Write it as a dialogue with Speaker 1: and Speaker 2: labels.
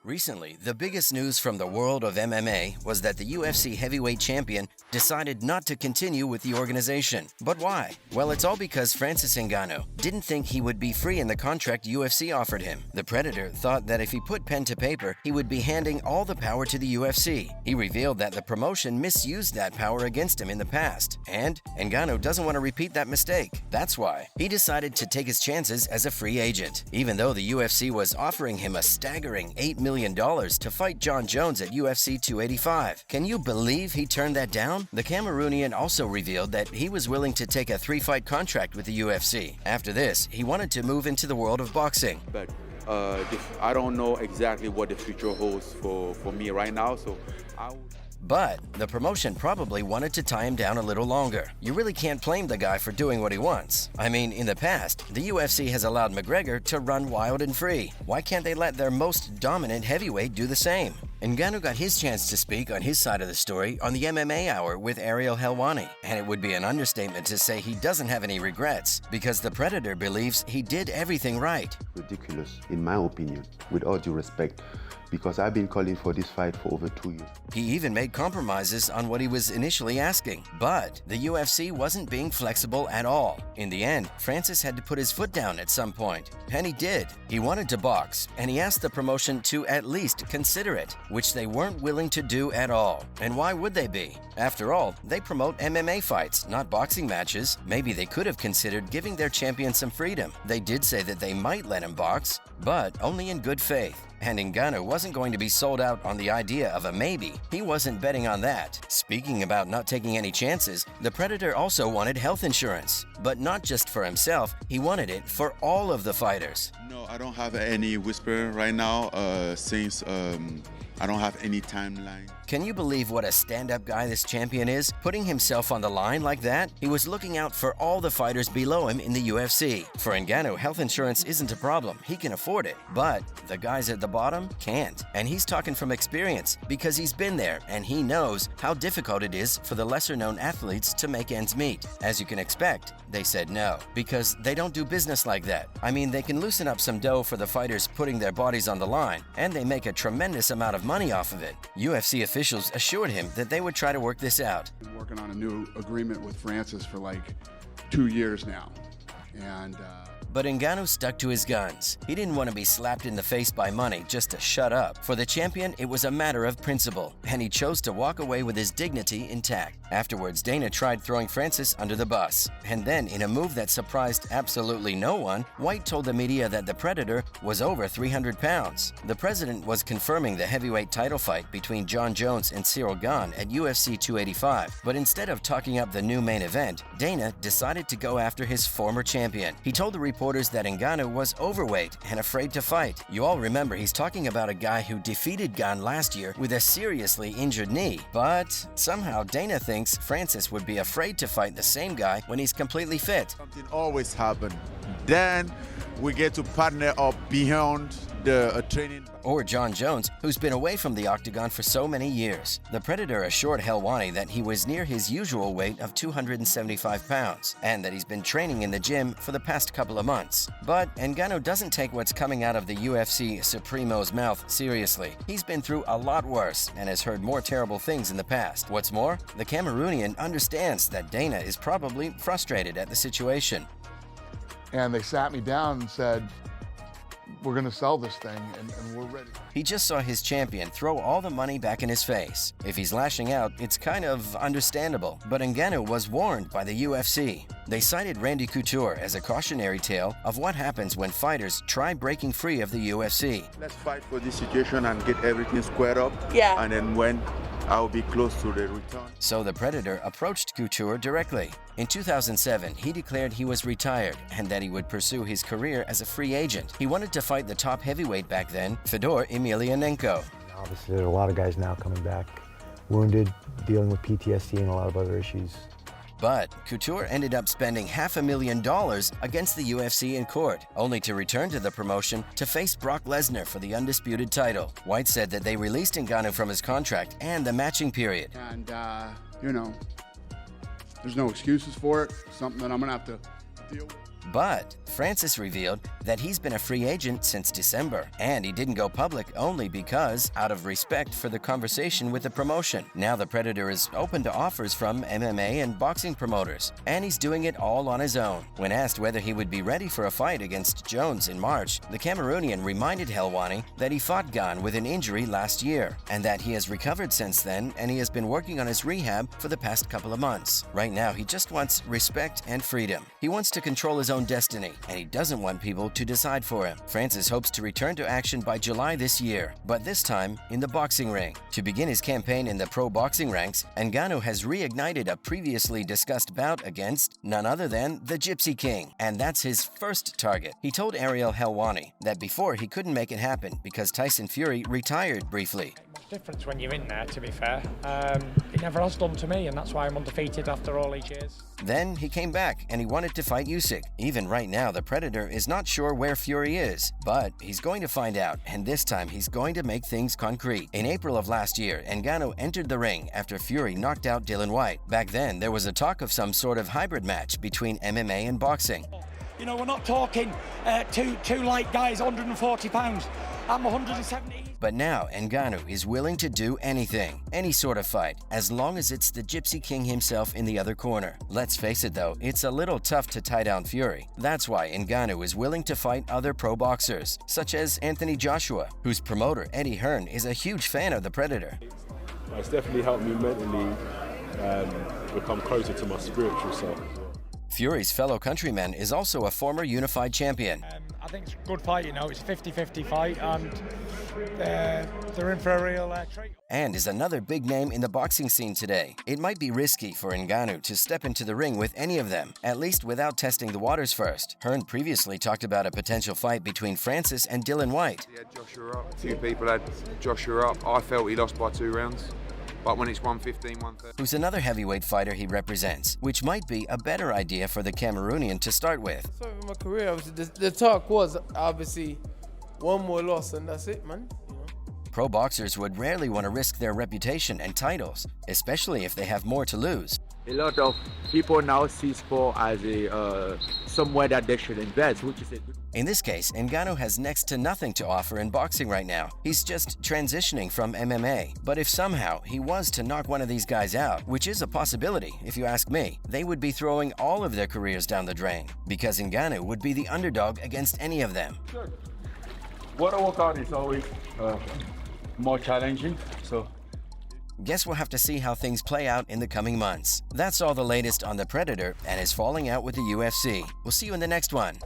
Speaker 1: Recently, the biggest news from the world of MMA was that the UFC heavyweight champion decided not to continue with the organization. But why? Well, it's all because Francis Ngannou didn't think he would be free in the contract UFC offered him. The Predator thought that if he put pen to paper, he would be handing all the power to the UFC. He revealed that the promotion misused that power against him in the past, and Ngannou doesn't want to repeat that mistake. That's why he decided to take his chances as a free agent, even though the UFC was offering him a staggering $8 million to fight Jon Jones at UFC 285. Can you believe he turned that down? The Cameroonian also revealed that he was willing to take a 3-fight contract with the UFC. After this, he wanted to move into the world of boxing.
Speaker 2: But I don't know exactly what the future holds for me right now, so
Speaker 1: But the promotion probably wanted to tie him down a little longer. You really can't blame the guy for doing what he wants. I mean, in the past, the UFC has allowed McGregor to run wild and free. Why can't they let their most dominant heavyweight do the same? Ngannou got his chance to speak on his side of the story on the MMA Hour with Ariel Helwani, and it would be an understatement to say he doesn't have any regrets, because the Predator believes he did everything right.
Speaker 3: Ridiculous, in my opinion, with all due respect, because I've been calling for this fight for over 2 years.
Speaker 1: He even made compromises on what he was initially asking, but the UFC wasn't being flexible at all. In the end, Francis had to put his foot down at some point, and he did. He wanted to box, and he asked the promotion to at least consider it, which they weren't willing to do at all. And why would they be? After all, they promote MMA fights, not boxing matches. Maybe they could have considered giving their champion some freedom. They did say that they might let him box, but only in good faith. And Ngannou wasn't going to be sold out on the idea of a maybe. He wasn't betting on that. Speaking about not taking any chances, the Predator also wanted health insurance. But not just for himself, he wanted it for all of the fighters.
Speaker 2: no, I don't have any whisper right now since I don't have any timeline.
Speaker 1: Can you believe what a stand-up guy this champion is, putting himself on the line like that? He was looking out for all the fighters below him in the UFC. For Ngannou, health insurance isn't a problem. He can afford it. But the guys at the bottom can't. And he's talking from experience because he's been there and he knows how difficult it is for the lesser-known athletes to make ends meet. As you can expect, they said no, because they don't do business like that. I mean, they can loosen up some dough for the fighters putting their bodies on the line, and they make a tremendous amount of money off of it. UFC officials assured him that they would try to work this out.
Speaker 4: Been working on a new agreement with Francis for like 2 years now, and
Speaker 1: But Ngannou stuck to his guns. He didn't want to be slapped in the face by money just to shut up. For the champion, it was a matter of principle, and he chose to walk away with his dignity intact. Afterwards, Dana tried throwing Francis under the bus. And then, in a move that surprised absolutely no one, White told the media that the Predator was over 300 pounds. The president was confirming the heavyweight title fight between Jon Jones and Cyril Gane at UFC 285. But instead of talking up the new main event, Dana decided to go after his former champion. He told the reporters that Ngannou was overweight and afraid to fight. You all remember he's talking about a guy who defeated Gane last year with a seriously injured knee. But somehow Dana thinks Francis would be afraid to fight the same guy when he's completely fit.
Speaker 5: Something always happens. Then we get to partner up beyond the training.
Speaker 1: Or Jon Jones, who's been away from the octagon for so many years. The Predator assured Helwani that he was near his usual weight of 275 pounds and that he's been training in the gym for the past couple of months. But Ngannou doesn't take what's coming out of the UFC Supremo's mouth seriously. He's been through a lot worse and has heard more terrible things in the past. What's more, the Cameroonian understands that Dana is probably frustrated at the situation.
Speaker 4: and they sat me down and said, we're going to sell this thing, and we're ready.
Speaker 1: He just saw his champion throw all the money back in his face. If he's lashing out, it's kind of understandable. But Ngannou was warned by the UFC. They cited Randy Couture as a cautionary tale of what happens when fighters try breaking free of the UFC.
Speaker 2: Let's fight for this situation and get everything squared up.
Speaker 6: Yeah.
Speaker 2: And then when I'll be close to the return.
Speaker 1: So the Predator approached Couture directly. In 2007, he declared he was retired and that he would pursue his career as a free agent. He wanted to fight the top heavyweight back then, Fedor Emelianenko.
Speaker 7: Obviously, there are a lot of guys now coming back, wounded, dealing with PTSD and a lot of other issues.
Speaker 1: But Couture ended up spending $500,000 against the UFC in court, only to return to the promotion to face Brock Lesnar for the undisputed title. White said that they released Ngannou from his contract and the matching period.
Speaker 4: And, you know, there's no excuses for it. Something that I'm going to have to deal with.
Speaker 1: But Francis revealed that he's been a free agent since December, and he didn't go public only because, out of respect for the conversation with the promotion. Now the Predator is open to offers from MMA and boxing promoters, and he's doing it all on his own. When asked whether he would be ready for a fight against Jones in March, the Cameroonian reminded Helwani that he fought Gane with an injury last year, and that he has recovered since then, and he has been working on his rehab for the past couple of months. Right now, he just wants respect and freedom. He wants to control his own destiny, and he doesn't want people to decide for him. Francis hopes to return to action by July this year, but this time in the boxing ring. To begin his campaign in the pro boxing ranks, Ngannou has reignited a previously discussed bout against none other than the Gypsy King, and that's his first target. He told Ariel Helwani that before he couldn't make it happen because Tyson Fury retired briefly.
Speaker 6: Difference when you're in there, to be fair. It never has done to me, and that's why I'm undefeated after all these years.
Speaker 1: Then he came back and he wanted to fight Usyk. Even right now, the Predator is not sure where Fury is, but he's going to find out, and this time he's going to make things concrete. In April of last year, Ngannou entered the ring after Fury knocked out Dillian Whyte. Back then, there was a talk of some sort of hybrid match between MMA and boxing.
Speaker 6: You know, we're not talking two light guys, 140 pounds. I'm 170.
Speaker 1: But now Ngannou is willing to do anything, any sort of fight, as long as it's the Gypsy King himself in the other corner. Let's face it though, it's a little tough to tie down Fury. That's why Ngannou is willing to fight other pro boxers, such as Anthony Joshua, whose promoter Eddie Hearn is a huge fan of the Predator.
Speaker 8: It's definitely helped me mentally become closer to my spiritual self.
Speaker 1: Fury's fellow countryman is also a former unified champion.
Speaker 6: I think it's a good fight, you know, it's a 50-50 fight, and they're in for a real treat.
Speaker 1: And is another big name in the boxing scene today. It might be risky for Ngannou to step into the ring with any of them, at least without testing the waters first. Hearn previously talked about a potential fight between Francis and Dillian Whyte.
Speaker 9: He had Joshua up. Two people had Joshua up. I felt he lost by 2 rounds. But when it's 115, 130.
Speaker 1: Who's another heavyweight fighter he represents, which might be a better idea for the Cameroonian to start with.
Speaker 10: So in my career, obviously, the talk was obviously one more loss and that's it, man. You know?
Speaker 1: Pro boxers would rarely want to risk their reputation and titles, especially if they have more to lose.
Speaker 11: A lot of people now see sport as a somewhere that they should invest, which is a good.
Speaker 1: In this case, Ngannou has next to nothing to offer in boxing right now. He's just transitioning from MMA. But if somehow he was to knock one of these guys out, which is a possibility if you ask me, they would be throwing all of their careers down the drain, because Ngannou would be the underdog against any of them.
Speaker 8: Sure. Water workout is always more challenging, so.
Speaker 1: Guess we'll have to see how things play out in the coming months. That's all the latest on the Predator and his falling out with the UFC. We'll see you in the next one.